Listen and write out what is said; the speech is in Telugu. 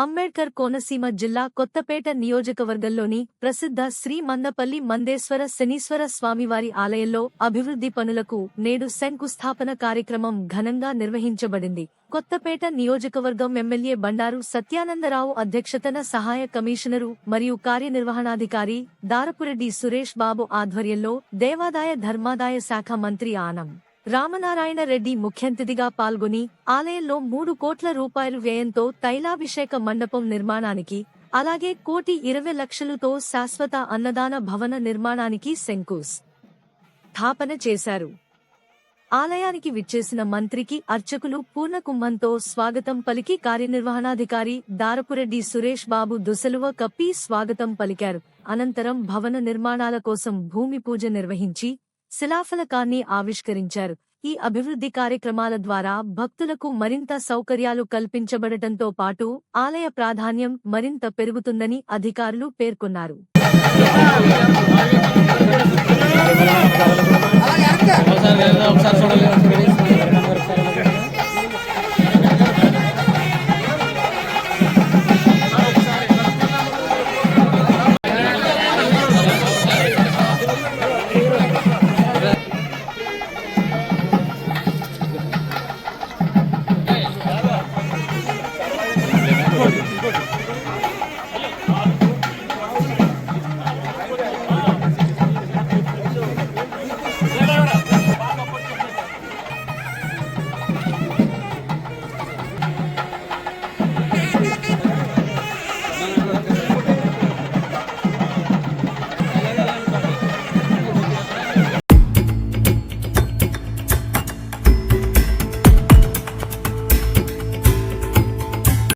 అంబేడ్కర్ కోనసీమ జిల్లా కొత్తపేట నియోజకవర్గంలోని ప్రసిద్ధ శ్రీ మందపల్లి మందేశ్వర శనీశ్వర స్వామివారి ఆలయంలో అభివృద్ధి పనులకు నేడు శంకుస్థాపన కార్యక్రమం ఘనంగా నిర్వహించబడింది. కొత్తపేట నియోజకవర్గం ఎమ్మెల్యే బండారు సత్యానందరావు అధ్యక్షతన సహాయ కమిషనరు మరియు కార్యనిర్వహణాధికారి దారపురెడ్డి సురేష్ బాబు ఆధ్వర్యంలో దేవాదాయ ధర్మాదాయ శాఖ మంత్రి ఆనం రామనారాయణ రెడ్డి ముఖ్యంతిథిగా పాల్గొని ఆలయంలో 3 కోట్ల రూపాయలు వ్యయంతో తైలాభిషేక మండపం నిర్మాణానికి, అలాగే 1,20,00,000తో శాశ్వత అన్నదాన భవన నిర్మాణానికి శంకుస్థాపన చేశారు. ఆలయానికి విచ్చేసిన మంత్రికి అర్చకులు పూర్ణకుంభంతో స్వాగతం పలికి కార్యనిర్వహణాధికారి దారపురెడ్డి సురేష్ బాబు దుసలువ కప్పి స్వాగతం పలికారు. అనంతరం భవన నిర్మాణాల కోసం భూమి పూజ నిర్వహించి శిలాఫలకాన్ని ఆవిష్కరించారు. ఈ అభివృద్ధి కార్యక్రమాల ద్వారా భక్తులకు మరింత సౌకర్యాలు కల్పించబడటంతో పాటు ఆలయ ప్రాధాన్యం మరింత పెరుగుతుందని అధికారులు పేర్కొన్నారు. ఒకసారి